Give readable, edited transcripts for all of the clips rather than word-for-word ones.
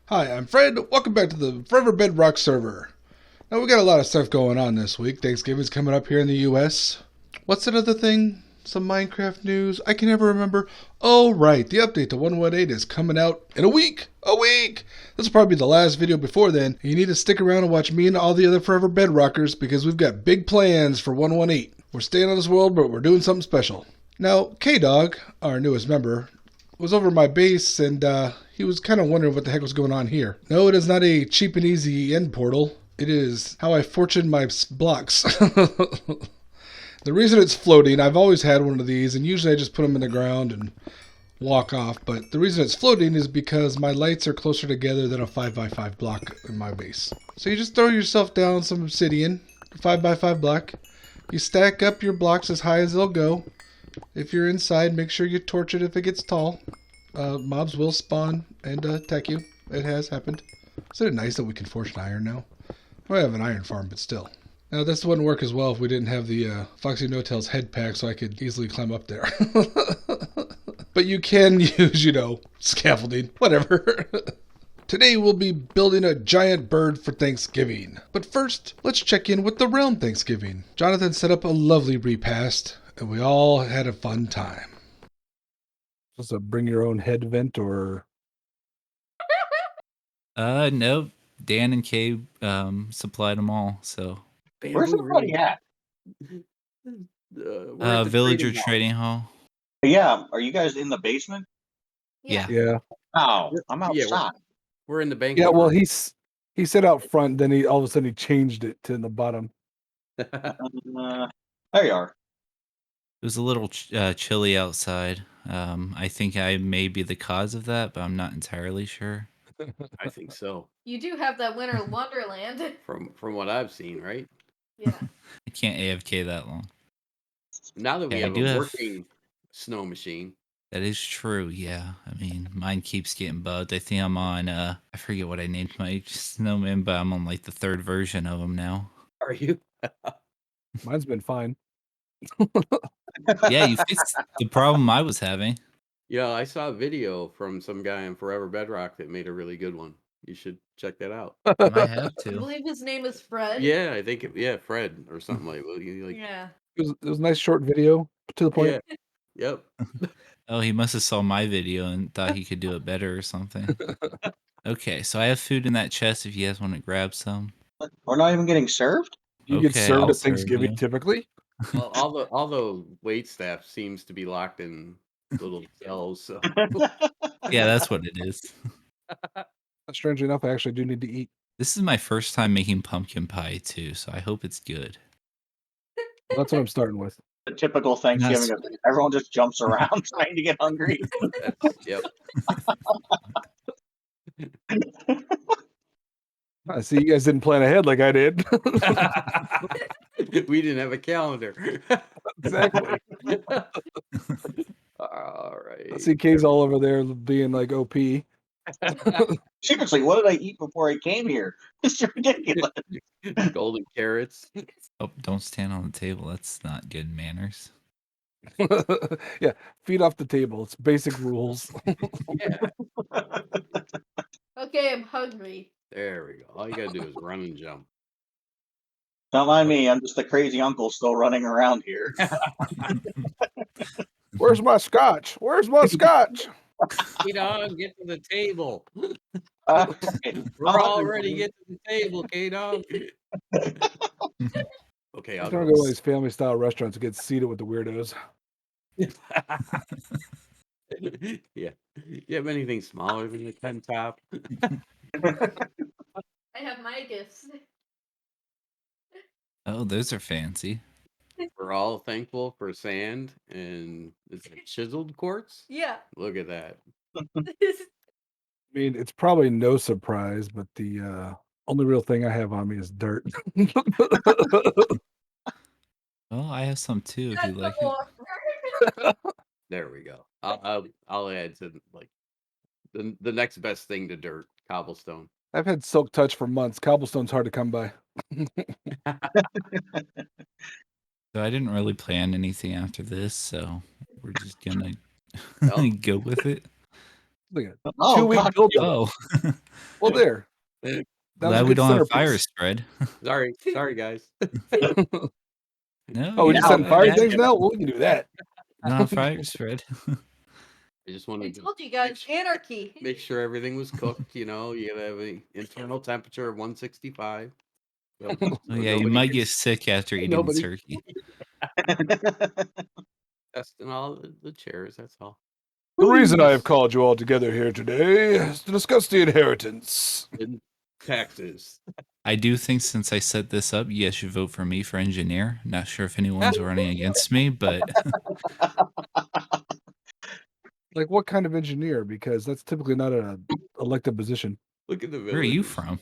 Hi, I'm Fred. Welcome back to the Forever Bedrock server. Now, we got a lot of stuff going on this week. Thanksgiving's coming up here in the US. What's another thing? Some Minecraft news? I can never remember. Oh, right. The update to 1.18 is coming out in a week. A week! This will probably be the last video before then. You need to stick around and watch me and all the other Forever Bedrockers because we've got big plans for 1.18. We're staying on this world, but we're doing something special. Now, K-Dog, our newest member, was over my base and he was kind of wondering what the heck was going on here. No, it is not a cheap and easy end portal. It is how I fortune my blocks. The reason it's floating, I've always had one of these, and usually I just put them in the ground and walk off. But the reason it's floating is because my lights are closer together than a 5x5 block in my base. So you just throw yourself down some obsidian, 5x5 block. You stack up your blocks as high as they'll go. If you're inside, make sure you torch it if it gets tall. Mobs will spawn and attack you. It has happened. Isn't it nice that we can forge iron now? Well, I have an iron farm, but still. Now, this wouldn't work as well if we didn't have the Foxy No-Tail's head pack, so I could easily climb up there. But you can use, scaffolding. Whatever. Today we'll be building a giant bird for Thanksgiving. But first, let's check in with the Realm Thanksgiving. Jonathan set up a lovely repast, and we all had a fun time. Just a bring your own head vent or... No. Dan and Kay supplied them all, so. Where's everybody at? Villager Trading Hall. Yeah, are you guys in the basement? Yeah. Yeah. Oh, I'm outside. We're in the bank. Yeah, well, he said out front, then all of a sudden he changed it to the bottom. There you are. It was a little chilly outside. I think I may be the cause of that, but I'm not entirely sure. I think so. You do have that winter wonderland. From what I've seen, right? Yeah. I can't AFK that long. Now that we Yeah, have a working snow machine. That is true, yeah. I mean, mine keeps getting bugged. I think I'm on, I forget what I named my snowman, but I'm on like the 3rd version of them now. Are you? Mine's been fine. Yeah, you fixed the problem I was having. Yeah, I saw a video from some guy in Forever Bedrock that made a really good one. You should check that out. I might have I to. believe his name is Fred. Yeah, I think Fred or something like that. Yeah. It was a nice short video to the point. Yeah. Yep. Oh, he must have saw my video and thought he could do it better or something. Okay, so I have food in that chest if you guys want to grab some. We're not even getting served? You get served I'll at serve Thanksgiving you. typically. Well, all the wait staff seems to be locked in little cells. So. Yeah, that's what it is. Strangely enough, I actually do need to eat. This is my first time making pumpkin pie too, so I hope it's good. Well, that's what I'm starting with. The typical Thanksgiving. Everyone just jumps around trying to get hungry. Yep. I see you guys didn't plan ahead like I did. We didn't have a calendar. Exactly. All right. I see Kay's all over there being like OP. Seriously, what did I eat before I came here? It's ridiculous. Golden carrots. Oh, don't stand on the table. That's not good manners. Yeah, feet off the table. It's basic rules. Yeah. Okay, I'm hungry. There we go. All you gotta do is run and jump. Don't mind me. I'm just a crazy uncle still running around here. Where's my scotch? Where's my scotch? K-Dog, get to the table. Okay. We're already get to the table, K-Dog. Okay, I'm trying to go to these family style restaurants to get seated with the weirdos. Yeah. You have anything smaller than the 10 top? I have my gifts. Oh, those are fancy. We're all thankful for sand and it's chiseled quartz. Yeah. Look at that. I mean, it's probably no surprise, but the only real thing I have on me is dirt. Oh, I have some too if you like it. There we go. I'll add to like the next best thing to dirt, cobblestone. I've had silk touch for months. Cobblestone's hard to come by. So I didn't really plan anything after this, so we're just gonna go with it. Look at Oh, 2-week God. build. Oh, Well, there. Eh, That was glad a we good don't have fire centerpiece. spread. sorry, guys. No, Oh, we you just Yeah, can setting go fire ahead. things now? Well, we can do that. No fire spread. I just I wanted to told you guys, anarchy. make sure everything was cooked. You know, you gotta have an internal temperature of 165. So, Oh so yeah, you nobody might get gets sick after eating the nobody turkey. testing all the chairs. That's all. The reason I have called you all together here today is to discuss the inheritance. In taxes. I do think since I set this up, you guys should vote for me for engineer. Not sure if anyone's running against me, but Like, what kind of engineer? Because that's typically not an elected position. Look at the where are you villagers. from?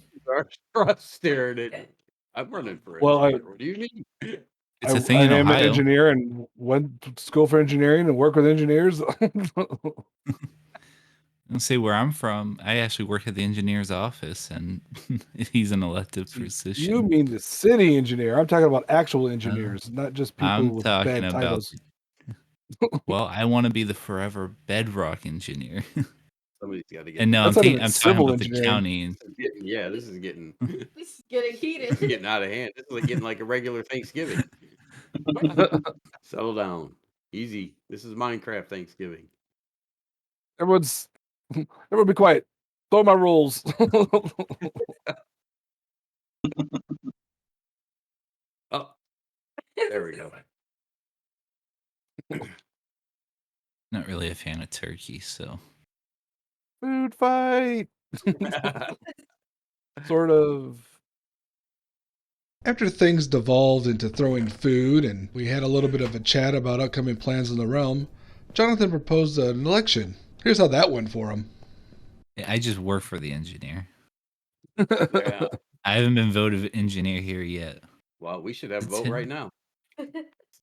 Are staring at me. I'm running for Well, engineer. What do you mean? It's I a thing I in am an Ohio. engineer and went to school for engineering and work with engineers. I'll say where I'm from. I actually work at the engineer's office, and he's an elected You position. mean the city engineer? I'm talking about actual engineers, not just people I'm with talking bad about. titles. Well, I want to be the Forever Bedrock engineer. Somebody's got to get. And no, That's not even I'm talking civil about the engineering. county. And Yeah, this is getting This is getting heated. getting out of hand. This is like getting like a regular Thanksgiving. Settle down, easy. This is Minecraft Thanksgiving. Everyone be quiet. Throw my rules. Oh, there we go. not really a fan of turkey, so Food fight. Sort of. After things devolved into throwing food and we had a little bit of a chat about upcoming plans in the realm, Jonathan proposed an election. Here's how that went for him. I just work for the engineer. Yeah. I haven't been voted engineer here yet. Well, we should have a That's vote it. right now.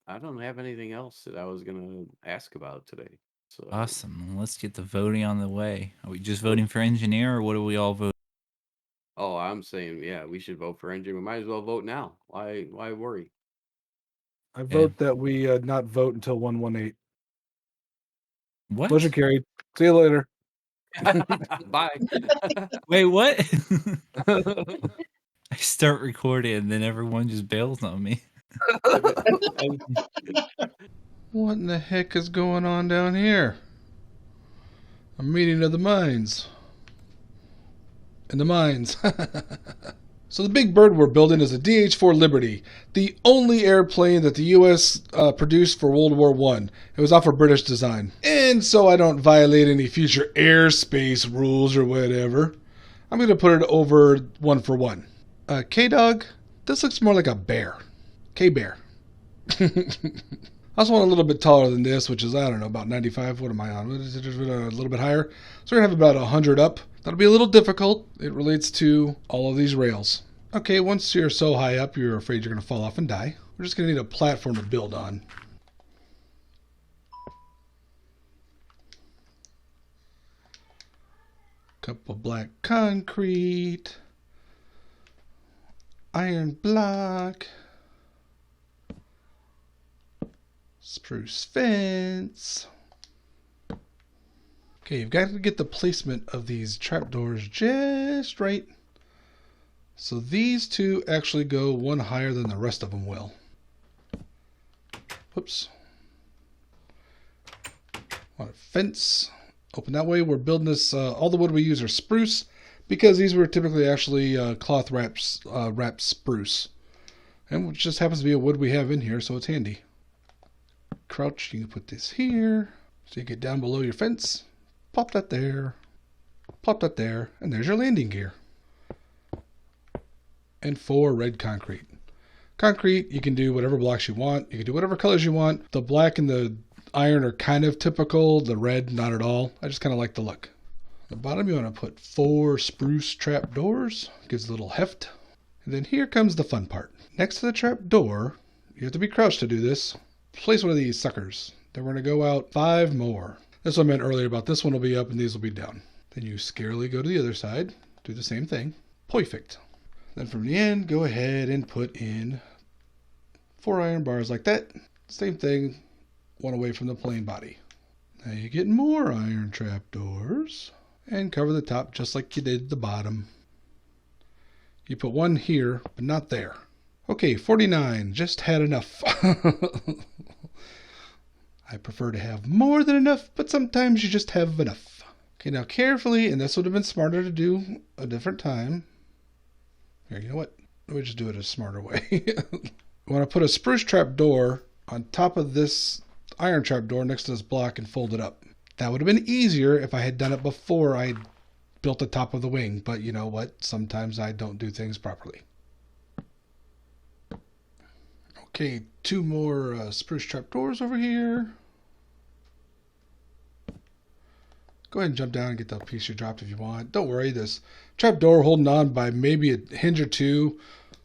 I don't have anything else that I was gonna ask about today. So Awesome. Let's get the voting on the way. Are we just voting for engineer, or what do we all vote? Oh, I'm saying, yeah, we should vote for engineer. We might as well vote now. Why worry? I vote that we not vote until 118. What? Motion carried. See you later. Bye. Wait, what? I start recording and then everyone just bails on me. What in the heck is going on down here? A meeting of the minds. In the mines. So the big bird we're building is a DH-4 Liberty, the only airplane that the U.S. Produced for World War I. It was off of British design. And so I don't violate any future airspace rules or whatever, I'm going to put it over 1 for 1. K-Dog, this looks more like a bear. K-Bear. I also want a little bit taller than this, which is, I don't know, about 95. What am I on? A little bit higher. So we're going to have about 100 up. That'll be a little difficult. It relates to all of these rails. Okay, once you're so high up, you're afraid you're going to fall off and die. We're just going to need a platform to build on. Couple black concrete. Iron block. Spruce fence. Okay, you've got to get the placement of these trapdoors just right. So these two actually go one higher than the rest of them will. Whoops. Want a fence. Open that way. We're building this, all the wood we use are spruce because these were typically actually cloth wrapped spruce. And which just happens to be a wood we have in here, so it's handy. Crouch, you can put this here. So you get down below your fence. Plop that there. Plop that there. And there's your landing gear. And 4 red concrete. Concrete, you can do whatever blocks you want. You can do whatever colors you want. The black and the iron are kind of typical. The red, not at all. I just kind of like the look. At the bottom, you want to put 4 spruce trap doors. Gives a little heft. And then here comes the fun part. Next to the trap door, you have to be crouched to do this. Place one of these suckers. Then we're going to go out 5 more. That's what I meant earlier about this one will be up and these will be down. Then you scarily go to the other side. Do the same thing. Perfect. Then from the end, go ahead and put in 4 iron bars like that. Same thing, one away from the plain body. Now you get more iron trapdoors and cover the top just like you did the bottom. You put one here, but not there. Okay, 49. Just had enough. I prefer to have more than enough, but sometimes you just have enough. Okay, now carefully, and this would have been smarter to do a different time. Here, you know what? Let me just do it a smarter way. I want to put a spruce trap door on top of this iron trap door next to this block and fold it up. That would have been easier if I had done it before I built the top of the wing, but you know what? Sometimes I don't do things properly. Okay, 2 more spruce trap doors over here. Go ahead and jump down and get that piece you dropped if you want. Don't worry, this trap door holding on by maybe a hinge or two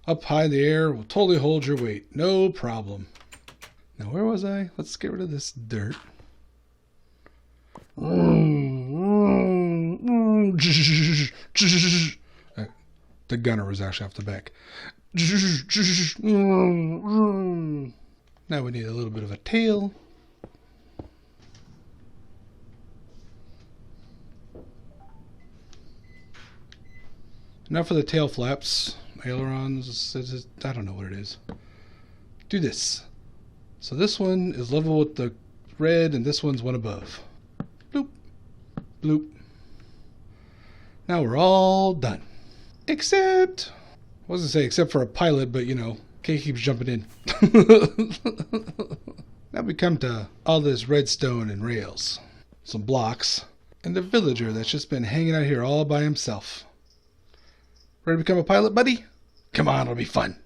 up high in the air will totally hold your weight. No problem. Now, where was I? Let's get rid of this dirt. The gunner was actually off the back. Now we need a little bit of a tail. Now for the tail flaps, ailerons, I don't know what it is. Do this. So this one is level with the red and this one's one above. Bloop, bloop. Now we're all done. Except, I was going to say except for a pilot, but you know, Kay keeps jumping in. Now we come to all this redstone and rails, some blocks, and the villager that's just been hanging out here all by himself. Ready to become a pilot, buddy? Come on, it'll be fun.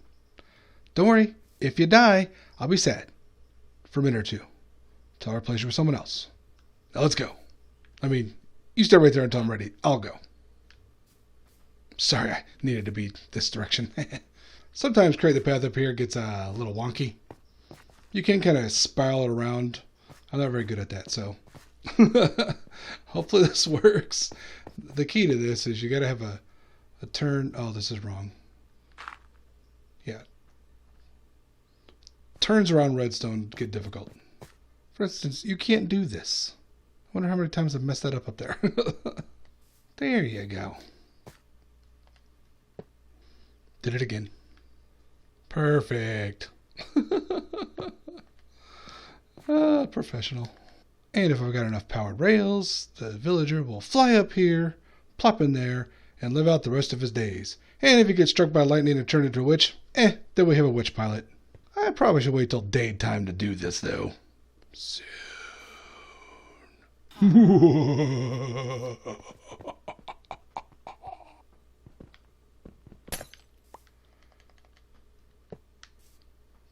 Don't worry, if you die, I'll be sad. For a minute or two. Till I replace you with someone else. Now let's go. I mean, you stay right there until I'm ready. I'll go. Sorry, I needed to be this direction. Sometimes create the path up here gets a little wonky. You can kind of spiral it around. I'm not very good at that, so hopefully this works. The key to this is you got to have a turn. Oh, this is wrong. Yeah. Turns around redstone get difficult. For instance, you can't do this. I wonder how many times I've messed that up there. There you go. Did it again. Perfect. Professional. And if I've got enough powered rails, the villager will fly up here, plop in there, and live out the rest of his days. And if he gets struck by lightning and turned into a witch, then we have a witch pilot. I probably should wait till daytime to do this, though. Soon.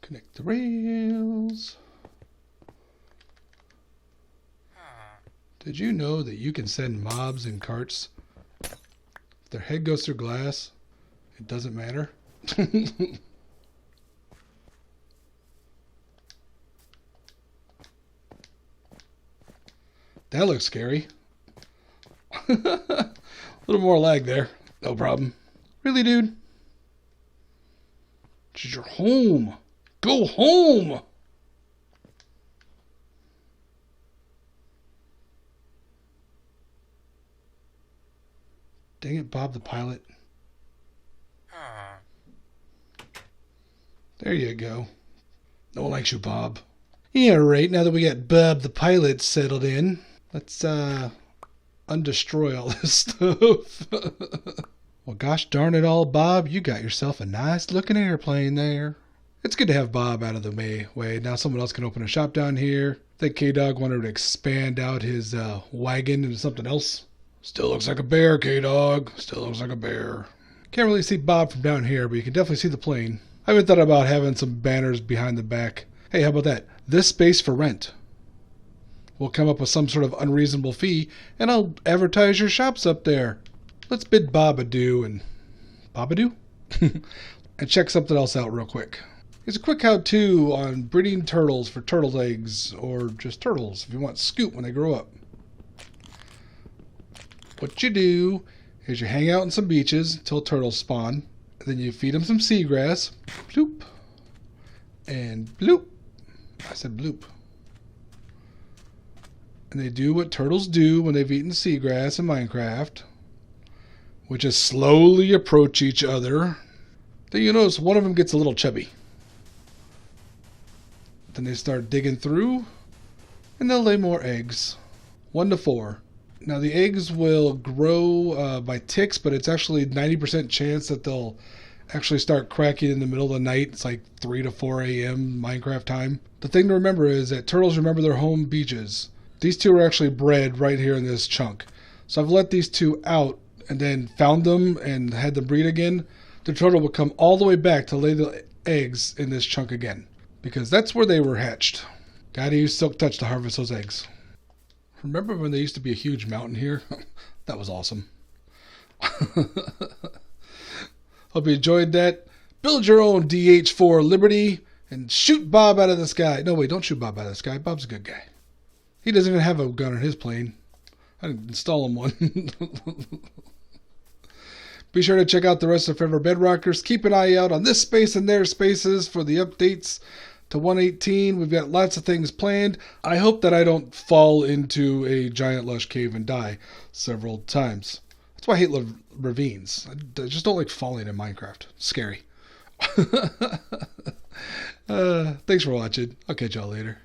Connect the rails. Did you know that you can send mobs in carts? If their head goes through glass, it doesn't matter. That looks scary. A little more lag there. No problem. Really, dude? This is your home. Go home! Dang it, Bob the pilot. There you go. No one likes you, Bob. Yeah, right. Now that we got Bob the pilot settled in, let's undestroy all this stuff. Well, gosh darn it all, Bob. You got yourself a nice looking airplane there. It's good to have Bob out of the way. Now someone else can open a shop down here. I think K-Dog wanted to expand out his wagon into something else. Still looks like a bear, K-Dog. Still looks like a bear. Can't really see Bob from down here, but you can definitely see the plane. I even thought about having some banners behind the back. Hey, how about that? This space for rent. We'll come up with some sort of unreasonable fee, and I'll advertise your shops up there. Let's bid Bob adieu and... Bob adieu? And check something else out real quick. Here's a quick how-to on breeding turtles for turtle eggs, or just turtles if you want scoop when they grow up. What you do is you hang out on some beaches until turtles spawn. And then you feed them some seagrass. Bloop. And bloop. I said bloop. And they do what turtles do when they've eaten seagrass in Minecraft, which is slowly approach each other. Then you notice one of them gets a little chubby. Then they start digging through, and they'll lay more eggs. 1 to 4. Now the eggs will grow by ticks, but it's actually 90% chance that they'll actually start cracking in the middle of the night. It's like 3 to 4 a.m. Minecraft time. The thing to remember is that turtles remember their home beaches. These two are actually bred right here in this chunk. So I've let these two out and then found them and had them breed again. The turtle will come all the way back to lay the eggs in this chunk again, because that's where they were hatched. Gotta use Silk Touch to harvest those eggs. Remember when there used to be a huge mountain here? That was awesome. Hope you enjoyed that. Build your own DH4 Liberty and shoot Bob out of the sky. No, wait, don't shoot Bob out of the sky. Bob's a good guy. He doesn't even have a gun on his plane. I didn't install him one. Be sure to check out the rest of Forever Bedrockers. Keep an eye out on this space and their spaces for the updates to 1.18. We've got lots of things planned. I hope that I don't fall into a giant lush cave and die several times. That's why I hate ravines. I just don't like falling in Minecraft. It's scary. Thanks for watching. I'll catch y'all later.